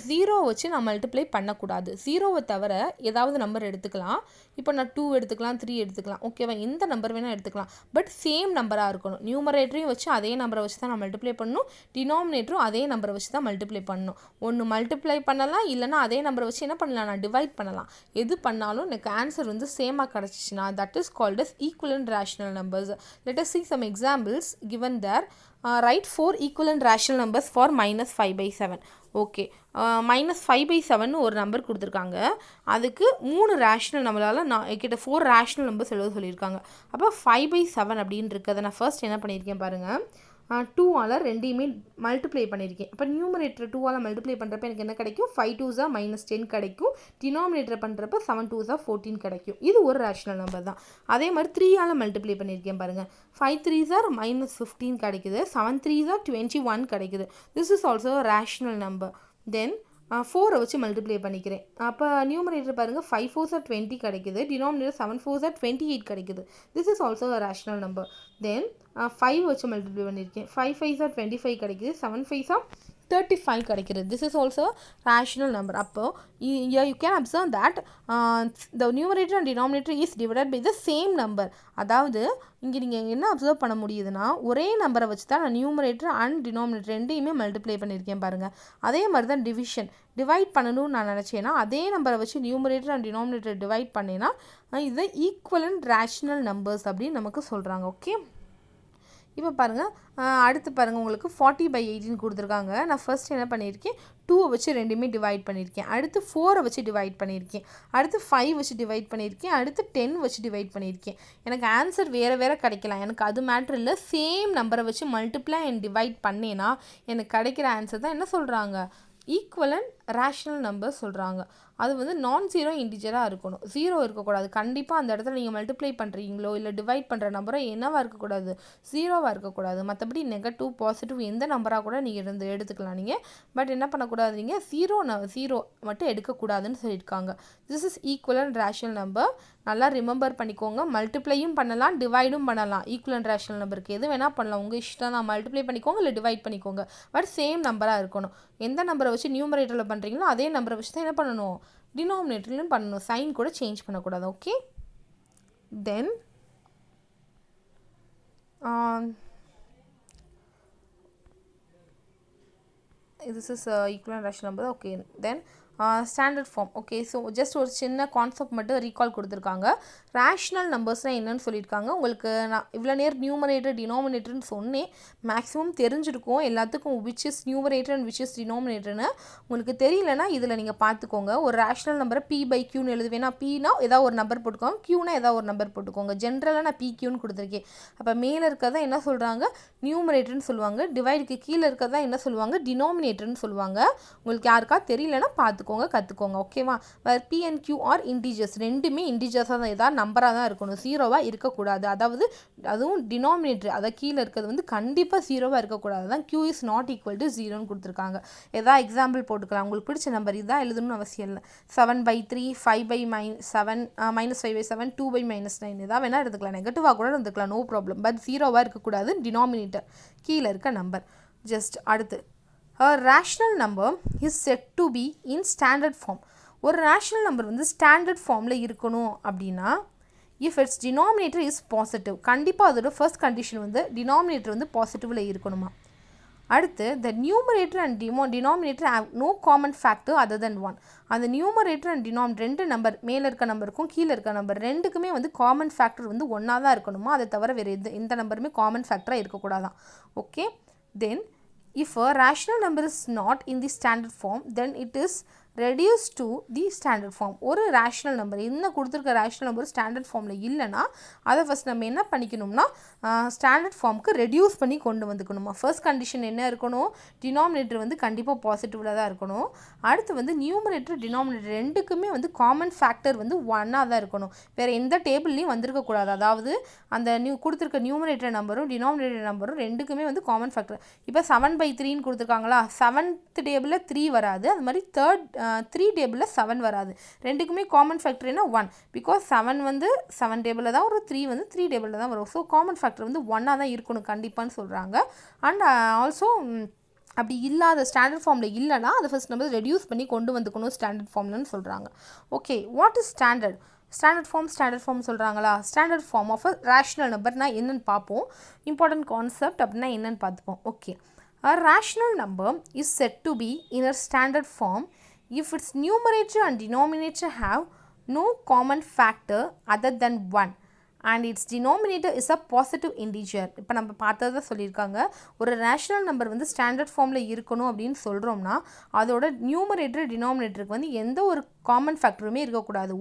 0 வச்சு நான் மல்டிப்ளை பண்ணக்கூடாது. 0வை தவிர ஏதாவது நம்பர் எடுத்துக்கலாம். இப்போ நான் 2 எடுத்துக்கலாம், 3 எடுத்துக்கலாம், ஓகேவா. எந்த நம்பர் வேணால் எடுத்துக்கலாம், பட் சேம் நம்பராக இருக்கணும். நியூமரேட்டரையும் வச்சு அதே நம்பரை வச்சு தான் நான் மல்டிப்ளை பண்ணணும், டினாமினேட்டரும் அதே நம்பரை வச்சு தான் மல்டிப்ளை பண்ணணும். ஒன்று மல்டிப்ளை பண்ணலாம், இல்லைனா அதே நம்பரை வச்சு என்ன பண்ணலாம், நான் டிவைட் பண்ணலாம். எது பண்ணாலும் எனக்கு ஆன்சர் வந்து சேமாக கிடச்சிச்சின்னா that is called as equivalent rational numbers. Let us see some examples given there. Write 4 equivalent rational numbers for minus 5 by 7. Okay, minus 5 by 7 ஒரு நம்பர் கொடுத்துருக்காங்க. அதுக்கு 3 ரேஷ்னல் நம்மளால் நான் கிட்ட 4 ரேஷ்னல் நம்பர்ஸ் எழுத சொல்லியிருக்காங்க. அப்போ 5 by 7 அப்படின்னு இருக்கிறத நான் ஃபர்ஸ்ட் என்ன பண்ணியிருக்கேன் பாருங்கள், 2ஆல் ரெண்டையுமே மல்டிப்ளை பண்ணியிருக்கேன். அப்போ நியூமரேட்டர் 2ஆல் மல்டிப்ளை பண்ணுறப்ப எனக்கு என்ன கிடைக்கும், 5 2s are minus 10 கிடைக்கும். டினாமினேட்டர் பண்ணுறப்ப 7 2s are 14 கிடைக்கும். இது ஒரு ரேஷ்னல் நம்பர் தான். அதே மாதிரி 3ஆல் மல்டிப்ளை பண்ணியிருக்கேன் பாருங்கள், 5 3s are minus 15 கிடைக்குது, 7 3s are 21 கிடைக்குது. This is also rational number. Then 4 வச்சு மல்டிப்ளை பண்ணிக்கிறேன். அப்போ நியூமரேட்டர் பாருங்கள் 5 4s are 20 கிடைக்குது, டினாமினேட்டர் 7 4s are 28 கிடைக்குது. This is also a rational number. தென் 5 வச்சு மல்டிப்ளை பண்ணியிருக்கேன், 5 5s are 25 கிடைக்குது, 7 5s are 35 கிடைக்கிறது. This is also rational number. அப்போ you can observe that the numerator and denominator is divided by the same number. அதாவது இங்கே நீங்கள் என்ன அப்சர்வ் பண்ண முடியுதுன்னா ஒரே நம்பரை வச்சு தான் நான் நியூமரேட்டர் அண்ட் டினாமினேட்டர் ரெண்டையுமே மல்டிப்ளை பண்ணியிருக்கேன் பாருங்கள். அதே மாதிரி தான் டிவைட் பண்ணணும்னு நான் நினச்சேன்னா அதே நம்பரை வச்சு நியூமரேட்டர் அண்ட் டினாமினேட்டர் டிவைட் பண்ணேன்னா இது ஈக்குவலண்ட் ரேஷ்னல் நம்பர்ஸ் அப்படின்னு நமக்கு சொல்கிறாங்க, ஓகே. இப்போ பாருங்கள், அடுத்து பாருங்கள் உங்களுக்கு 40 by 18 கொடுத்துருக்காங்க. நான் ஃபர்ஸ்ட் என்ன பண்ணியிருக்கேன், 2 வச்சு ரெண்டுமே டிவைட் பண்ணியிருக்கேன். அடுத்து 4 வச்சு டிவைட் பண்ணியிருக்கேன். அடுத்து 5 வச்சு டிவைட் பண்ணியிருக்கேன். அடுத்து 10 வச்சு டிவைட் பண்ணியிருக்கேன். எனக்கு ஆன்சர் வேறு கிடைக்கலாம், எனக்கு அது மேட்ரு இல்லை. சேம் நம்பரை வச்சு மல்டிப்ளை அண்ட் டிவைட் பண்ணேன்னா எனக்கு கிடைக்கிற ஆன்சர் தான் என்ன சொல்கிறாங்க, ஈக்குவலண்ட் ரேஷ்னல் நம்பர் சொல்கிறாங்க. அது வந்து நான் ஜீரோ இன்டிஜராக இருக்கணும், 0 இருக்கக்கூடாது. கண்டிப்பாக அந்த இடத்துல நீங்கள் மல்டிப்ளை பண்ணுறீங்களோ இல்லை டிவைட் பண்ணுற நம்பரோ என்னவாக இருக்கக்கூடாது, 0வாக இருக்கக்கூடாது. மற்றபடி நெகட்டிவ் பாசிட்டிவ் எந்த நம்பராக கூட நீங்கள் எடுத்துக்கலாம் நீங்கள். பட் என்ன பண்ணக்கூடாது, நீங்கள் 0 மட்டும் எடுக்கக்கூடாதுன்னு சொல்லியிருக்காங்க. This is equivalent rational number. நல்லா ரிமெம்பர் பண்ணிக்கோங்க. மல்டிப்ளையும் பண்ணலாம், டிவைடும் பண்ணலாம். ஈக்குவலண்ட் ரேஷ்னல் நம்பருக்கு எது வேணால் பண்ணலாம், உங்கள் இஷ்டம் தான். மல்டிப்ளை பண்ணிக்கோங்க இல்லை டிவைட் பண்ணிக்கோங்க, பட் சேம் நம்பராக இருக்கணும். எந்த நம்பரை வச்சு நியூமரேட்டரில் பண்ணுறீங்களோ அதே நம்பரை வச்சு தான் என்ன பண்ணணும், டினாமினேட்டர்லையும் பண்ணணும். சைன் கூட சேஞ்ச் பண்ணக்கூடாது, okay. Then this is equivalent rational number, okay. Then standard form. Okay, so just ஒரு சின்ன கான்செப்ட் மட்டும் ரீகால் கொடுத்துருக்காங்க. ரேஷ்னல் நம்பர்ஸ்னால் என்னன்னு சொல்லியிருக்காங்க. உங்களுக்கு நான் இவ்வளோ நேரம் நியூமரேட்டர் டினாமினேட்டர்னு சொன்னேன். மேக்ஸிமம் தெரிஞ்சிருக்கும் எல்லாத்துக்கும் which is numerator and which is டினாமினேட்டர்னு. உங்களுக்கு தெரியலனா இதில் நீங்கள் பார்த்துக்கோங்க. ஒரு ரேஷ்னல் நம்பரை P/Qன்னு எழுதுவேன்னா, Pனா ஏதாவது ஒரு நம்பர் போட்டுக்கோங்க, Qனா ஏதாவது ஒரு நம்பர் போட்டுக்கோங்க. ஜென்ரலாக நான் PQன்னு கொடுத்துருக்கேன். அப்போ மேலே இருக்கிறதா என்ன சொல்கிறாங்க, நியூமரேட்டர்னு சொல்லுவாங்க. டிவைடுக்கு கீழே இருக்கிறதா என்ன சொல்லுவாங்க, டினாமினேட்டர்னு சொல்லுவாங்க. உங்களுக்கு யாருக்கா தெரியலனா பார்த்துக்கோங்க, கற்றுக்கோங்க. ஓகேவா? வேறு P and Q are integers, ரெண்டுமே இன்டிஜர்ஸாக தான், ஏதாவது நம்பராக தான் இருக்கணும், ஜீரோவாக இருக்கக்கூடாது. அதாவது அதுவும் டினாமினேட்டர், அதை கீழே இருக்கிறது வந்து கண்டிப்பாக ஜீரோவாக இருக்கக்கூடாது. தான் Q is not equal to ஜீரோன்னு கொடுத்துருக்காங்க. ஏதாவது எக்ஸாம்பிள் போட்டுக்கலாம். உங்களுக்கு பிடிச்ச நம்பர் இதான் எழுதணும்னு அவசியம் இல்லை. 7/3, 5/7, -5/7, 2/-9 ஏதாவது வேணால் எடுத்துக்கலாம். நெகட்டிவாக கூட எடுத்துக்கலாம், நோ ப்ராப்ளம். பட் ஜீரோவாக இருக்கக்கூடாது, டினாமினேட்டர் கீழே இருக்க நம்பர். ஜஸ்ட் அடுத்து, a rational number is said to be in standard form. ஒரு ரேஷ்னல் நம்பர் வந்து ஸ்டாண்டர்ட் ஃபார்மில் இருக்கணும் அப்படின்னா, if it's denominator is positive, கண்டிப்பாக அதோட ஃபர்ஸ்ட் கண்டிஷன் வந்து டினாமினேட்டர் வந்து பாசிட்டிவில் இருக்கணுமா. அடுத்து, the numerator and denominator have no common factor other than 1. அந்த நியூமரேட்டர் அண்ட் டினாமினேட்டர் ரெண்டு நம்பர், மேலே இருக்க நம்பருக்கும் கீழே இருக்க நம்பர் ரெண்டுக்குமே வந்து காமன் ஃபேக்டர் வந்து ஒன்றா தான் இருக்கணுமா. அதை தவிர வேறு எந்த நம்பருமே காமன் ஃபேக்டராக இருக்கக்கூடாதான். Okay, then if a rational number is not in the standard form, then it is reduced to the standard form. ஒரு ரேஷ்னல் நம்பர், என்ன கொடுத்துருக்க ரேஷ்னல் நம்பர் ஸ்டாண்டர்ட் ஃபார்மில் இல்லைன்னா அதை ஃபஸ்ட் நம்ம என்ன பண்ணிக்கணும்னா ஸ்டாண்டர்ட் ஃபார்முக்கு ரெடியூஸ் பண்ணி கொண்டு வந்துக்கணுமா. ஃபர்ஸ்ட் கண்டிஷன் என்ன இருக்கணும், டினாமினேட்டர் வந்து கண்டிப்பாக பாசிட்டிவில் தான் இருக்கணும். அடுத்து வந்து நியூமரேட்டர் டினாமினேட்டர் ரெண்டுக்குமே வந்து காமன் ஃபேக்டர் வந்து ஒன்னாக தான் இருக்கணும், வேறு எந்த டேபிள்லையும் வந்திருக்கக்கூடாது. அதாவது அந்த கொடுத்துருக்க நியூமரேட்டர் நம்பரும் டினாமினேட்டர் நம்பரும் ரெண்டுக்குமே வந்து காமன் ஃபேக்டர். இப்போ 7/3ன்னு கொடுத்துருக்காங்களா, 7th டேபிளில் 3 வராது, அது மாதிரி 3 டேபிளில் 7 வராது. ரெண்டுக்குமே காமன் ஃபேக்டர் என்ன 1, பிகாஸ் 7 வந்து 7 டேபிளில் தான் வரும், 3 வந்து 3 டேபிளில் தான் வரும். ஸோ காமன் ஃபேக்டர் வந்து 1ஆக தான் இருக்கணும் கண்டிப்பான்னு சொல்கிறாங்க. அண்ட் ஆல்சோ அப்படி இல்லாத ஸ்டாண்டர்ட் ஃபார்மில் இல்லைனா அதை ஃபஸ்ட் நம்ம ரெடியூஸ் பண்ணி கொண்டு வந்துக்கணும் ஸ்டாண்டர்ட் ஃபார்ம்லன்னு சொல்கிறாங்க. Okay, what is standard form சொல்கிறாங்களா. Standard form of a rational நம்பர்னா என்னென்னு பார்ப்போம். இம்பார்ட்டன்ட் கான்செப்ட் அப்படின்னா என்னென்னு பார்த்துப்போம். Okay, a rational number is said to be in a standard form if its numerator and denominator have no common factor other than 1 and its denominator is a positive integer. இப்போ நம்ம பார்த்ததை சொல்லியிருக்காங்க. ஒரு rational number வந்து standard ஃபார்மில் இருக்கணும் அப்படின்னு சொல்கிறோம்னா அதோட நியூமரேட்டர் டினாமினேட்டருக்கு வந்து எந்த ஒரு காமன் ஃபேக்டருமே இருக்கக்கூடாது.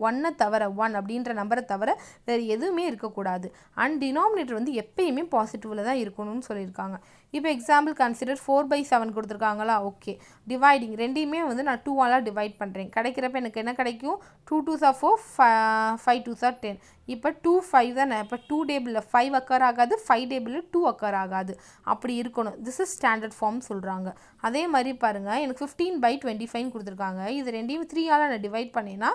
ஒன்னை தவிர, 1 அப்படின்ற நம்பரை தவிர வேறு எதுவுமே இருக்கக்கூடாது. அண்ட் டினாமினேட்டர் வந்து எப்பயுமே பாசிட்டிவில் தான் இருக்கணும்னு சொல்லியிருக்காங்க. இப்போ எக்ஸாம்பிள் கன்சிடர் 4/7 கொடுத்துருக்காங்களா. ஓகே, டிவைடிங் ரெண்டையுமே வந்து நான் 2ஆல் டிவைட் பண்ணுறேன். கிடைக்கிறப்ப எனக்கு என்ன கிடைக்கும், 2 2s are 4, 5 2s are 10. இப்போ 2 5 தானே, இப்போ 2 டேபிளில் 5 அக்கர் ஆகாது, 5 டேபிளில் 2 அக்கர் ஆகாது, அப்படி இருக்கணும். திஸ் இஸ் ஸ்டாண்டர்ட் ஃபார்ம் சொல்கிறாங்க. அதே மாதிரி பாருங்கள், எனக்கு 15/25 கொடுத்துருக்காங்க. இது ரெண்டையும் 3ஆல் நான் டிவைட் பண்ணேன்னா,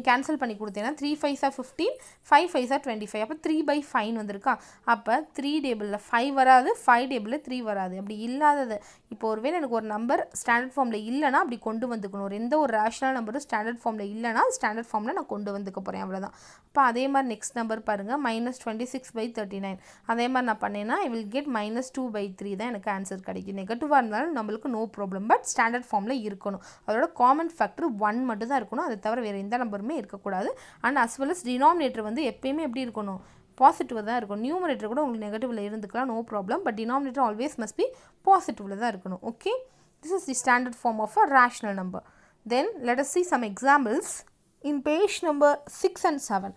கேன்சல் பண்ணி கொடுத்தேன்னா 3 5s are 15, 5 5s are 25. அப்போ 3/5 வந்திருக்கா. அப்போ 3 டேபிளில் 5 வராது, 5 டேபிளில் 3 வராது. அப்படி இல்லாதது இப்போ ஒருவேளை எனக்கு ஒரு நம்பர் ஸ்டாண்டர்ட் ஃபார்மில் இல்லைனா அப்படி கொண்டு வந்துக்கணும். எந்த ஒரு ரேஷ்னல் நம்பரும் ஸ்டாண்டர்ட் ஃபார்மில் இல்லைனா ஸ்டாண்டர்ட் ஃபார்மில் நான் கொண்டு வந்துக்க போகிறேன், அவ்வளோதான். இப்போ அதே மாதிரி நெக்ஸ்ட் நம்பர் பாருங்கள், -26/39. அதே மாதிரி நான் பண்ணேன்னா ஐ வில் கெட் -2/3 தான் எனக்கு ஆன்சர் கிடைக்கும். நெகட்டிவாக இருந்தாலும் நம்மளுக்கு நோ ப்ராப்ளம், பட் ஸ்டாண்டர்ட் ஃபார்மில் இருக்கணும். அதோட காமன் ஃபேக்டர் 1 மட்டும் தான் இருக்கணும், அதை தவிர வேறு எந்த நம்பருமே இருக்கக்கூடாது. And as well as denominator வந்து எப்பயுமே எப்படி இருக்கணும், பாசிட்டிவாக தான் இருக்கும். நியூமரேட்டர் கூட உங்களுக்கு நெகட்டிவில் இருந்துக்கலாம், no problem, but denominator always must be பாசிட்டிவில் தான் இருக்கணும். Okay, this is the standard form of a rational number. Then let us see some examples in page number 6 and 7.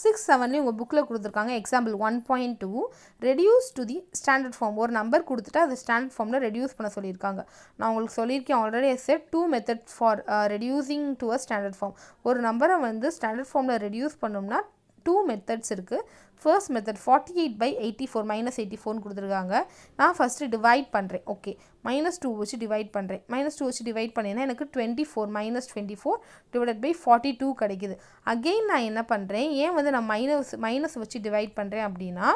6, 7 உங்கள் புக்கில் கொடுத்துருக்காங்க. Example 1.2 reduce to the standard form. ஒரு number கொடுத்துட்டு அது standard ஃபார்மில் ரெடியூஸ் பண்ண சொல்லியிருக்காங்க. நான் உங்களுக்கு சொல்லியிருக்கேன் already. Set 2 method for reducing to a standard form. ஒரு நம்பரை வந்து ஸ்டாண்டர்ட் ஃபார்மில் ரெடியூஸ் பண்ணோம்னா 2 மெத்தட்ஸ் இருக்குது. ஃபர்ஸ்ட் மெத்தட் 48/84 -84 கொடுத்துருக்காங்க. நான் ஃபஸ்ட்டு டிவைட் பண்ணுறேன். ஓகே, -2 வச்சு டிவைட் பண்ணுறேன். -2 வச்சு டிவைட் பண்ணேன்னா எனக்கு 24 -24 / 42 கிடைக்குது. அகெயின் நான் என்ன பண்ணுறேன், ஏன் வந்து நான் மைனஸ் வச்சு டிவைட் பண்ணுறேன் அப்படின்னா,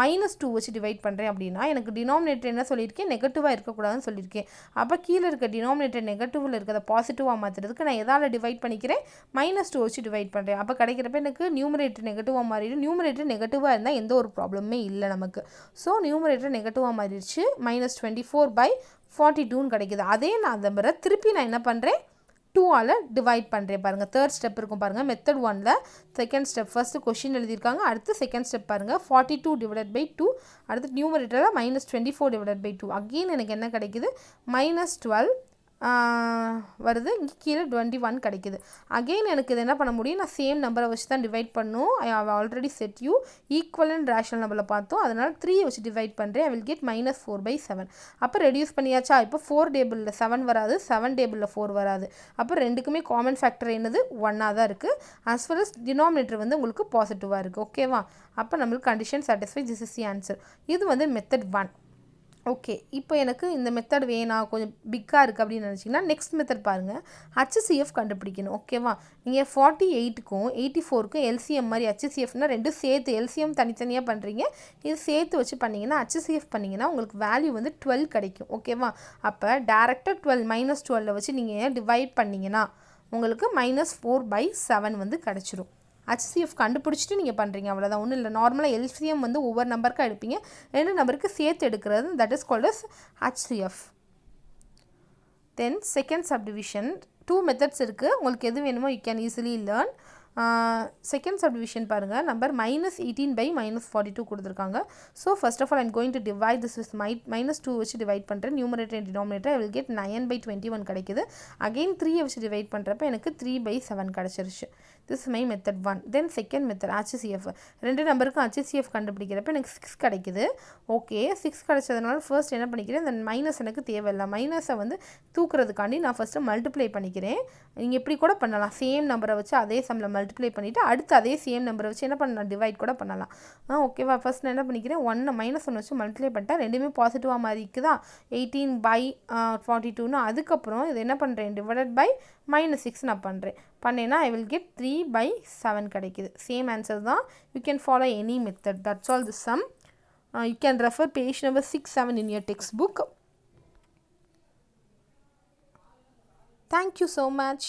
-2 வச்சு டிவைட் பண்ணுறேன் அப்படின்னா எனக்கு டினாமினேட்டர் என்ன சொல்லியிருக்கேன், நெகட்டிவாக இருக்கக்கூடாதுன்னு சொல்லியிருக்கேன். அப்போ கீழே இருக்க டினாமினேட்டர் நெகட்டிவில் இருக்கிறத பாசிட்டிவாக மாற்றுறதுக்கு நான் எதால் டிவைட் பண்ணிக்கிறேன், -2 வச்சு டிவைட் பண்ணுறேன். அப்போ கிடைக்கிறப்ப எனக்கு நியூமரேட்டர் நெகட்டிவாக மாறிடும். நியூமரேட்டர் நெகட்டிவாக இருந்தால் எந்த ஒரு ப்ராப்ளமே இல்லை நமக்கு. ஸோ நியூமரேட்டர் நெகட்டிவாக மாறிடுச்சு, -24/42 கிடைக்குது. அதே நம்பரை திருப்பி நான் என்ன பண்ணுறேன், 2 ஆல் டிவைட் பண்ணுறேன் பாருங்கள். தேர்ட் ஸ்டெப் இருக்கும் பாருங்கள். மெத்தட் 1ல் செகண்ட் ஸ்டெப் ஃபஸ்ட்டு கொஷின் எழுதியிருக்காங்க. அடுத்து செகண்ட் ஸ்டெப் பாருங்கள். 42 டிவைடட் பை 2. அடுத்து நியூமரேட்டரில் -24 டிவைடட் பை 2. அகெயின் எனக்கு என்ன கிடைக்குது, -12 வருது. இங்கே கீழே 21 கிடைக்குது. அகெயின் எனக்கு இது என்ன பண்ண முடியும், நான் சேம் நம்பரை வச்சு தான் டிவைட் பண்ணும். I have already set you equivalent rational நம்பரில் பார்த்தோம். அதனால் 3 வச்சு டிவைட் பண்ணுறேன். I will get -4/7. அப்போ ரெடியூஸ் பண்ணியாச்சா. இப்போ 4 டேபிளில் 7 வராது, 7 டேபிளில் 4 வராது. அப்போ ரெண்டுக்குமே காமன் ஃபேக்டர் என்னது, 1ஆக தான் இருக்குது. ஆஸ் வெல் அஸ் டினாமினேட்டர் வந்து உங்களுக்கு பாசிட்டிவாக இருக்குது. ஓகேவா. அப்போ நம்மளுக்கு condition satisfy. This is the answer. இது வந்து மெத்தட் 1. ஓகே, இப்போ எனக்கு இந்த மெத்தட் வேணாம், கொஞ்சம் பிக்காக இருக்குது அப்படின்னு நினச்சிங்கன்னா நெக்ஸ்ட் மெத்தட் பாருங்கள். HCF கண்டுபிடிக்கணும். ஓகேவா. நீங்கள் 48க்கும் 84க்கும் LCM மாதிரி HCFனா ரெண்டும் சேர்த்து, LCM தனித்தனியாக பண்ணுறீங்க, இது சேர்த்து வச்சு பண்ணிங்கன்னா HCF பண்ணிங்கன்னா உங்களுக்கு வேல்யூ வந்து 12 கிடைக்கும். ஓகேவா. அப்போ டேரெக்டாக 12 -12 வச்சு நீங்கள் டிவைட் பண்ணிங்கன்னா உங்களுக்கு -4/7 வந்து கிடச்சிரும். HCF கண்டுபிடிச்சிட்டு நீங்கள் பண்ணுறீங்க, அவ்வளோதான், ஒன்றும் இல்லை. நார்மலாக LCM வந்து ஒவ்வொரு நம்பருக்காக எடுப்பீங்க, 2 நம்பருக்கு சேர்த்து எடுக்கிறது, that is called as HCF. Then second subdivision 2 methods இருக்குது. உங்களுக்கு எது வேணுமோ you can easily learn. Second subdivision பாருங்கள். நம்பர் -18/-42 கொடுத்துருக்காங்க. So first of all I'm going to divide this with -2 வச்சு டிவைட் பண்ணுறேன். Numerator and denominator I will get 9/21 கிடைக்குது. Again 3 வச்சு டிவைட் பண்ணுறப்ப எனக்கு 3/7 கிடச்சிருச்சு. This my method 1. Then second method HCF. 2 நம்பருக்கும் HCF கண்டுபிடிக்கிறப்ப எனக்கு 6 கிடைக்குது. ஓகே, 6 கிடைச்சதுனால ஃபர்ஸ்ட் என்ன பண்ணிக்கிறேன், இந்த மைனஸ் எனக்கு தேவையில்லை. மைனஸை வந்து தூக்குறதுக்காண்டி நான் ஃபஸ்ட்டு மல்டிப்ளை பண்ணிக்கிறேன். நீங்கள் எப்படி கூட பண்ணலாம், சேம் நம்பரை வச்சு அதே சம்மில் மல்டிப்ளை பண்ணிவிட்டு அடுத்து அதே சேம் நம்பரை வச்சு என்ன பண்ணலாம், டிவைட் கூட பண்ணலாம். ஓகேவா. ஃபஸ்ட் நான் என்ன பண்ணிக்கிறேன், -1 வச்சு மல்டிப்ளை பண்ணிட்டேன். ரெண்டுமே பாசிட்டிவாக மாதிரி இருக்குதா, 18/42ன்னு. அதுக்கப்புறம் இது என்ன பண்ணுறேன், டிவைடட் பை -6 நான் பண்ணுறேன். பண்ணேன்னா ஐ வில் கெட் 3/7 கிடைக்குது. சேம் ஆன்சர் தான். You can follow any method. That's all the some. You can refer page number 6-7 in your textbook. Thank you so much.